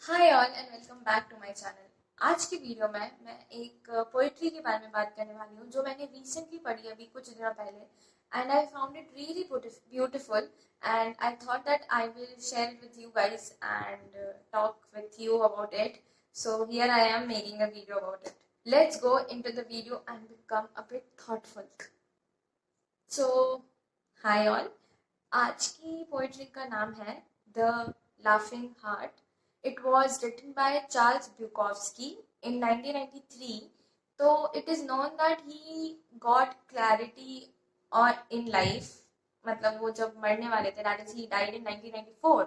Hi all and welcome back to my channel. आज की video में मैं एक पोइट्री के बारे में बात करने वाली हूँ जो मैंने रिसेंटली पढ़ी अभी कुछ दिनों पहले and I found it really beautiful and I thought that I will share it with you guys and talk with you about it. So here I am making a video about it. Let's go into the video and become a bit thoughtful. So hi all, आज की poetry का नाम है the laughing heart. It was written by Charles Bukowski in 1993। तो it is known that he got clarity और in life, मतलब वो जब मरने वाले थे, that is he died in 1994।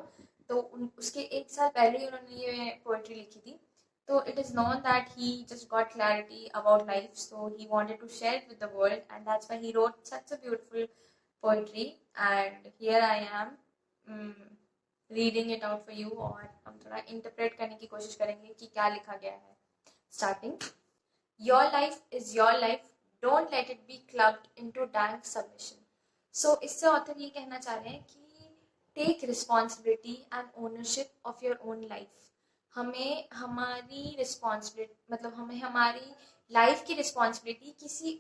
तो उसके एक साल पहले ही उन्होंने ये पोइट्री लिखी थी। So it is known that he just got clarity about life, so he wanted to share it with the world, and that's why he wrote such a beautiful poetry. And here I am reading it out for you, और हम थोड़ा interpret करने की कोशिश करेंगे कि क्या लिखा गया है। Starting, your life is your life. Don't let it be clubbed into dank submission. So इससे author ये कहना चाह रहे हैं कि take responsibility and ownership of your own life. हमें हमारी रिस्पॉन्सिबिलिटी, मतलब हमें हमारी लाइफ की रिस्पॉन्सिबिलिटी किसी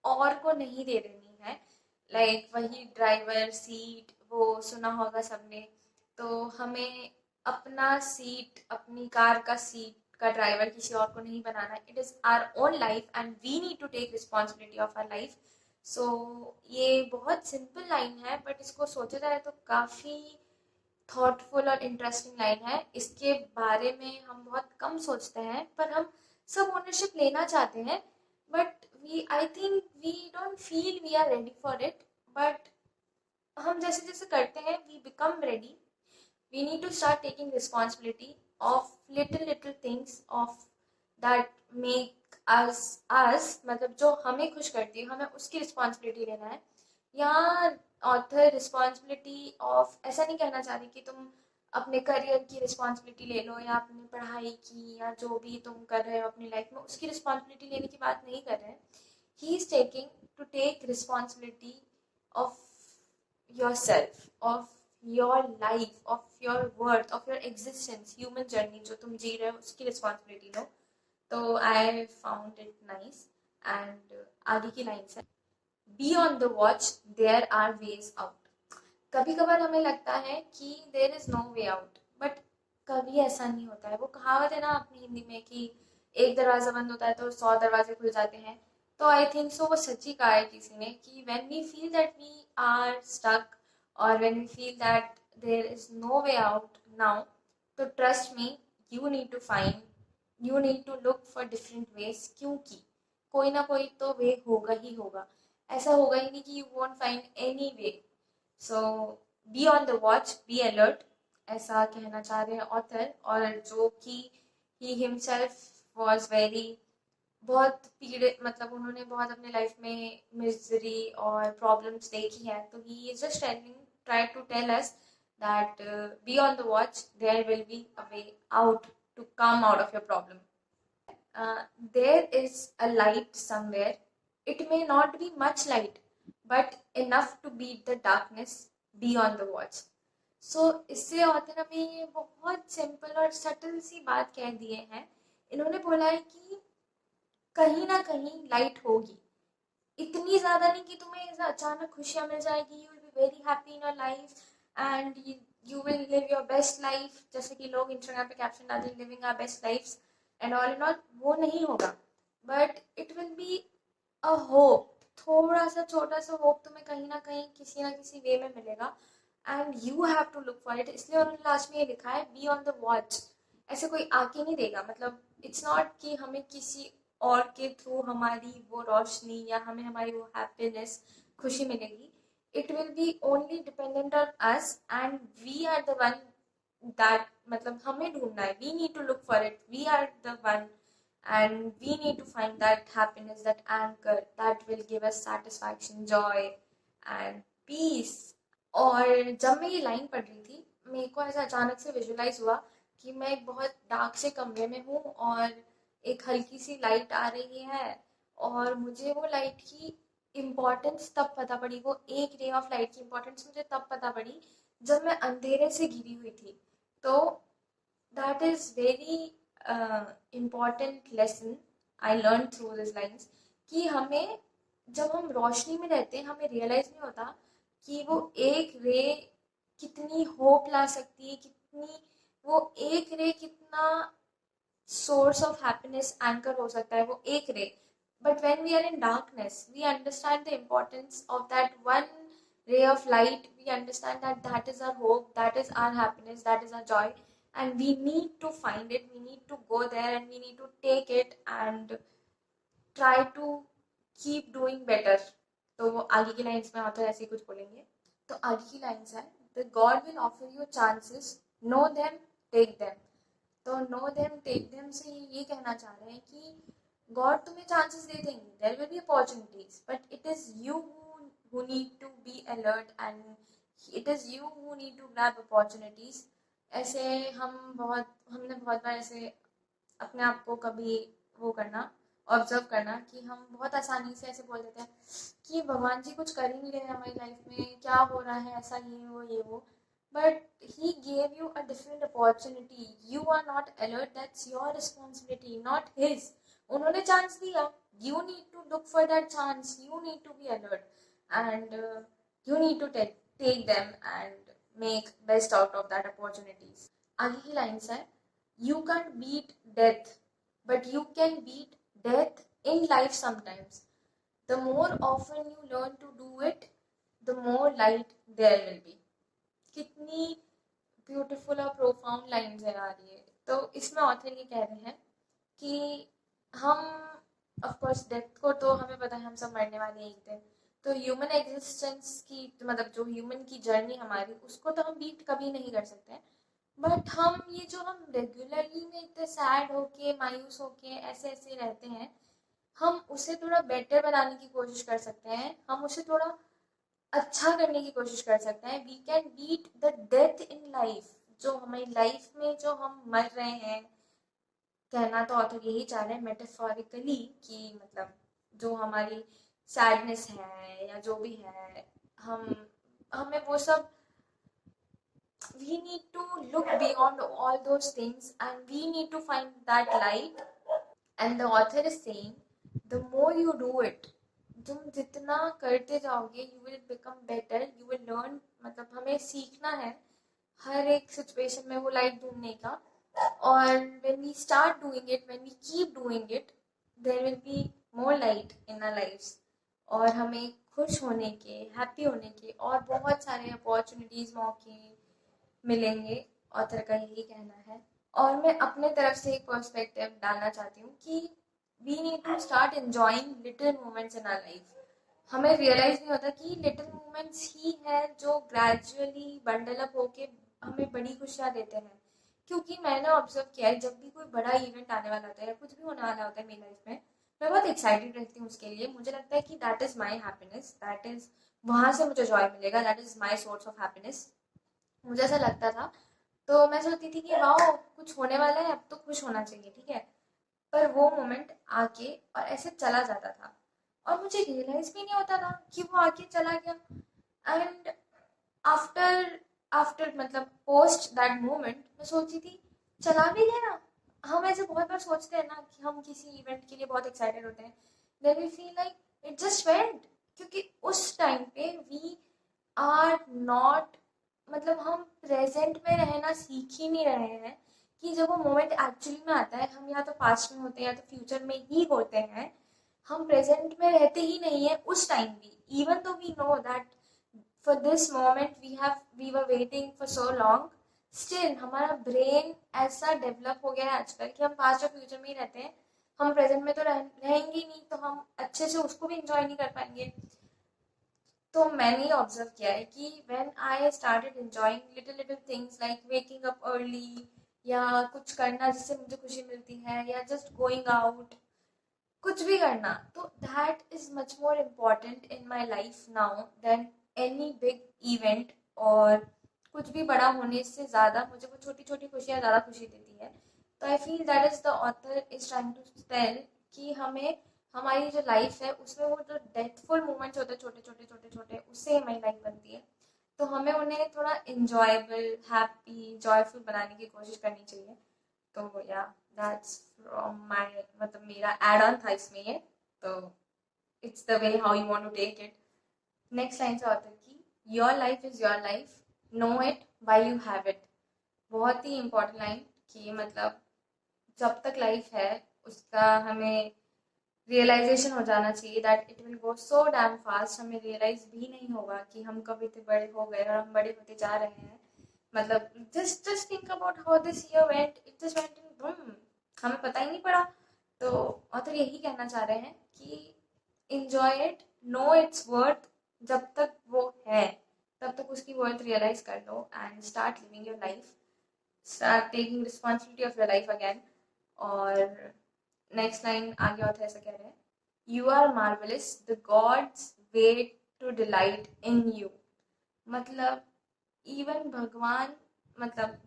और को नहीं दे देनी है। लाइक वही ड्राइवर सीट, वो सुना होगा सबने। तो हमें अपना सीट, अपनी कार का सीट का ड्राइवर किसी और को नहीं बनाना। It is our own life and we need to take responsibility of our life. So ये बहुत सिंपल लाइन है, बट इसको सोचा जाए तो काफ़ी थॉटफुल और इंटरेस्टिंग लाइन है। इसके बारे में हम बहुत कम सोचते हैं, पर हम सब ओनरशिप लेना चाहते हैं। But we I think we don't feel we are ready for it. But हम जैसे जैसे करते हैं we become ready. We need to start taking responsibility of little little things of that make us मतलब जो हमें खुश करती है, हमें उसकी रिस्पॉन्सिबिलिटी लेना है। यहाँ ऑथर रिस्पॉन्सिबिलिटी ऑफ ऐसा नहीं कहना चाह रही कि तुम अपने करियर की रिस्पॉन्सिबिलिटी ले लो या अपनी पढ़ाई की या जो भी तुम कर रहे हो अपनी लाइफ में उसकी रिस्पॉन्सिबिलिटी लेने की बात नहीं कर रहे हैं। He is taking to take responsibility of yourself, of your life, of your worth, of your existence, human journey जो तुम जी रहे हो उसकी रिस्पॉन्सिबिलिटी लो। तो I found it nice. And आगे की लाइन है, be on the watch, there are ways out. कभी कभार हमें लगता है कि there is no way out, but कभी ऐसा नहीं होता है। वो कहावत है ना अपनी हिंदी में कि एक दरवाजा बंद होता है तो 100 दरवाजे खुल जाते हैं। तो आई थिंक सो वो सच्ची कहा है किसी ने कि when we feel that we are stuck और when we feel that there is no way out now, तो trust me, you need to find, you need to look for different ways, क्योंकि कोई ना कोई तो वे होगा ही होगा। ऐसा होगा ही नहीं कि you won't find any way. So B on the watch, be alert, ऐसा कहना चाह रहे हैं ऑथर। और जो कि ही हिमसेल्फ वॉज वेरी, बहुत पीड़ित, मतलब उन्होंने बहुत अपने लाइफ में मिजरी और प्रॉब्लम्स देखी है। तो he is just telling, try to tell us that be on the watch, there will be a way out to come out of your problem. There is a light somewhere. It may not be much light, but enough to beat the darkness. Be on the watch. So इससे author हमें ये बहुत simple और subtle सी बात कह दिए हैं। इन्होंने बोला है कि कहीं ना कहीं लाइट होगी। इतनी ज़्यादा नहीं कि तुम्हें ऐसा अचानक खुशियाँ मिल जाएगी, you will be very happy in your life and you will live your best life, जैसे कि लोग इंस्टाग्राम पे कैप्शन डालते हैं living our best lifes and all in all. वो नहीं होगा, but it will be a hope. थोड़ा सा छोटा सा होप तुम्हें कहीं ना किसी वे में मिलेगा and you have to look for it. इसलिए उन्होंने लास्ट में ये लिखा है, बी ऑन द वॉच। ऐसे कोई आके नहीं देगा, मतलब इट्स नॉट कि हमें किसी और के थ्रू हमारी वो रोशनी या हमें हमारी वो हैप्पीनेस, खुशी मिलेगी। It will be only dependent on us and we are the one that, मतलब हमें ढूंढना है। We need to look for it, we are the one and we need to find that happiness, that anchor that will give us satisfaction, joy and peace. और जब मैं ये line पढ़ रही थी, मेरे को ऐसा अचानक से विजुलाइज हुआ कि मैं एक बहुत डार्क से कमरे में हूँ और एक हल्की सी लाइट आ रही है। और मुझे वो लाइट की इम्पोर्टेंस तब पता पड़ी, वो एक रे ऑफ लाइट की इम्पोर्टेंस मुझे तब पता पड़ी जब मैं अंधेरे से घिरी हुई थी। तो that that is very important lesson I learned through these lines कि हमें जब हम रोशनी में रहते हैं हमें रियलाइज नहीं होता कि वो एक रे कितनी होप ला सकती है, कितनी वो एक रे कितना सोर्स ऑफ हैप्पीनेस एंकर हो सकता है वो एक ray. But when we are in darkness we understand the importance of that one ray of light. We understand that that is our hope, that is our happiness, that is our joy, and we need to find it, we need to go there and we need to take it and try to keep doing better. तो वो आगे की lines में author ऐसे ही कुछ बोलेंगे. तो आगे की लाइन्स है the god will offer you chances, know them take them. तो नो देम टेक देम से ये कहना चाह रहे हैं कि गॉड तुम्हें चांसेस दे देंगे, there will be opportunities, but it is you who need to be alert and it is you who need to grab opportunities. ऐसे हमने बहुत बार ऐसे अपने आप को कभी वो करना, ऑब्जर्व करना कि हम बहुत आसानी से ऐसे बोल देते हैं कि भगवान जी कुछ कर ही नहीं रहे हमारी लाइफ में, क्या हो रहा है, ऐसा ये वो. But he gave you a different opportunity. You are not alert, that's your responsibility, not his. उन्होंने चांस दिया, you need to look for that chance, you need to be alert and you need to take them and make best out of that opportunities. आगे की lines है you can't beat death but you can beat death in life sometimes. The more often you learn to do it, the more light there will be. कितनी beautiful और profound lines है यार ये. तो इसमें ऑथर ये कह रहे हैं कि हम ऑफकोर्स डेथ को तो हमें पता है हम सब मरने वाले एक दिन, तो ह्यूमन एग्जिस्टेंस की मतलब जो ह्यूमन की जर्नी हमारी उसको तो हम बीट कभी नहीं कर सकते हैं. बट हम ये जो हम रेगुलरली में इतने सैड होके मायूस होके ऐसे ऐसे रहते हैं, हम उसे थोड़ा बेटर बनाने की कोशिश कर सकते हैं, हम उसे थोड़ा अच्छा करने की कोशिश कर सकते हैं. We can beat the death in life. जो हमारी लाइफ में जो हम मर रहे हैं, कहना तो ऑथर यही चाह रहे हैं मेटाफोरिकली कि मतलब जो हमारी सैडनेस है या जो भी है, हमें वो सब we need to look beyond all those things and we need to find that light. And the author is saying the more you do it, तुम जितना करते जाओगे you will become better, you will learn. मतलब हमें सीखना है हर एक situation में वो लाइट ढूंढने का. और when we start doing it, when we keep doing it, there will be more light in our lives. और हमें खुश होने के, हैप्पी होने के और बहुत सारे अपॉर्चुनिटीज, मौके मिलेंगे. ऑथर का यही कहना है. और मैं अपने तरफ से एक पर्सपेक्टिव डालना चाहती हूँ कि we need to start enjoying little moments in our life. हमें रियलाइज नहीं होता कि लिटिल मोमेंट्स ही है जो ग्रेजुअली बंडल अप होके हमें बड़ी खुशियाँ देते हैं. क्योंकि मैंने ऑब्जर्व किया है जब भी कोई बड़ा इवेंट आने वाला होता है या कुछ भी होने वाला होता है मेरी लाइफ में, मैं बहुत एक्साइटेड रहती हूँ उसके लिए. मुझे लगता है कि that is my happiness, that is वहाँ से मुझे जॉय मिलेगा, that is my source of happiness. मुझे ऐसा लगता था. तो मैं सोचती थी कि वाओ कुछ होने वाला है, अब तो खुश होना चाहिए, ठीक है. पर वो मोमेंट आके और ऐसे चला जाता था और मुझे रियलाइज भी नहीं होता था कि वो आके चला गया. एंड आफ्टर मतलब पोस्ट दैट मोमेंट मैं सोची थी चला भी गया ना. हम ऐसे बहुत बार सोचते हैं ना कि हम किसी इवेंट के लिए बहुत एक्साइटेड होते हैं, then we feel like it just went. क्योंकि उस टाइम पे वी आर नॉट, मतलब हम प्रेजेंट में रहना सीख ही नहीं रहे हैं कि जब वो मोमेंट एक्चुअली में आता है हम या तो पास्ट में होते हैं या तो फ्यूचर में ही होते हैं. हम प्रेजेंट में रहते ही नहीं है उस टाइम भी. Even though we know that for this moment we were waiting for so long, still हमारा ब्रेन ऐसा डेवलप हो गया है आजकल कि हम पास्ट और फ्यूचर में ही रहते हैं. हम प्रेजेंट में तो रहेंगे ही नहीं, तो हम अच्छे से उसको भी इंजॉय नहीं कर पाएंगे. तो मैंने ये ऑब्जर्व किया है कि when I started enjoying little things like waking up early या कुछ करना जिससे मुझे खुशी मिलती है या जस्ट गोइंग आउट, कुछ भी करना, तो that is much more important in my life now than any big event. और कुछ भी बड़ा होने से ज़्यादा मुझे वो छोटी छोटी खुशियाँ ज़्यादा खुशी देती है. तो I feel that is the author is trying to tell कि हमें हमारी जो लाइफ है उसमें वो जो डेथफुल मोमेंट्स होते हैं छोटे छोटे छोटे छोटे, उससे हमारी लाइफ बनती है. तो हमें उन्हें थोड़ा इंजॉयबल, हैप्पी, जॉयफुल बनाने की कोशिश करनी चाहिए. तो या दैट्स फ्रॉम माय, मतलब मेरा एड ऑन था इसमें ये, तो it's the way how you want to take it. Next line से आता है कि your life is your life, know it while you have it. बहुत ही इम्पोर्टेंट लाइन कि मतलब जब तक लाइफ है उसका हमें रियलाइजेशन हो जाना चाहिए that it will go so damn fast, हमें रियलाइज भी नहीं होगा कि हम कब इतने बड़े हो गए और हम बड़े होते जा रहे हैं। मतलब just think about how this year went, it just went in boom, हमें पता ही नहीं पड़ा। तो ऑथर यही कहना चाह रहे हैं कि enjoy it, know its worth, जब तक वो है तब तक उसकी वर्थ रियलाइज कर लो and start living your life, start taking responsibility of your life again. और नेक्स्ट लाइन आगे और ऐसा कह रहे हैं, you are marvellous, the gods wait to delight in you. मतलब इवन भगवान, मतलब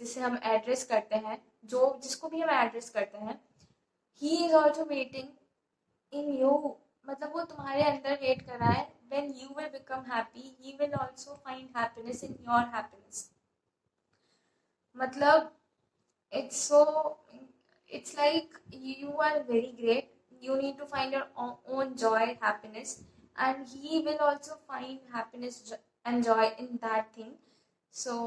जिसे हम एड्रेस करते हैं, जो जिसको भी हम एड्रेस करते हैं, he is also waiting in you. मतलब वो तुम्हारे अंदर वेट कर रहा है, when you will become happy he will also find happiness in your happiness। मतलब it's so, it's like you are very great, you need to find your own joy, happiness, and he will also find happiness and joy in that thing। so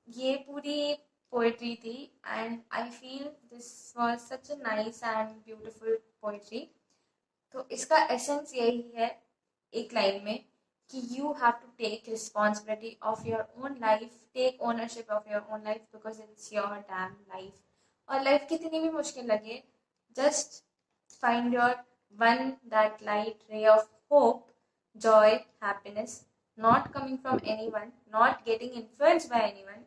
ये पूरी poetry थी and I feel this was such a nice and beautiful poetry. तो इसका essence यही है एक line में कि you have to take responsibility of your own life, take ownership of your own life because it's your damn life. और life कितनी भी मुश्किल लगे, just find your one that light ray of hope, joy, happiness, not coming from any one, not getting influenced by any one.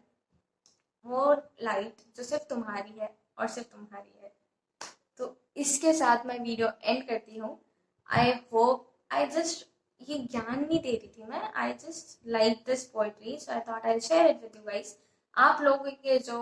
वो light जो सिर्फ तुम्हारी है और सिर्फ तुम्हारी है। तो इसके साथ मैं वीडियो एंड करती हूँ। आई होप, आई जस्ट, ये ज्ञान नहीं दे रही थी मैं, I just like this poetry so I thought I share it with you guys. आप लोगों के जो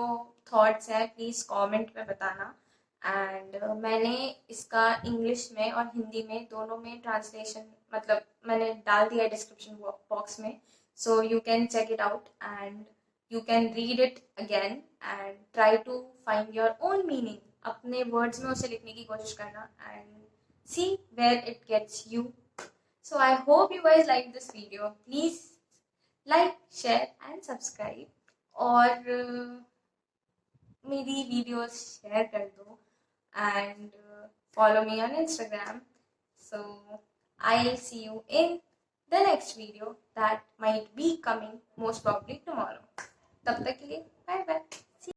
थॉट्स हैं प्लीज़ कमेंट में बताना। एंड मैंने इसका इंग्लिश में और हिंदी में दोनों में ट्रांसलेशन, मतलब मैंने डाल दिया डिस्क्रिप्शन बॉक्स में, so you can check it out and you can read it again and try to find your own meaning, अपने words में उसे लिखने की कोशिश करना and see where it gets you। so I hope you guys like this video, please like, share and subscribe और मेरी videos share कर दो and follow me on Instagram। so I'll see you in the next video that might be coming most probably tomorrow। तब तक के लिए bye bye.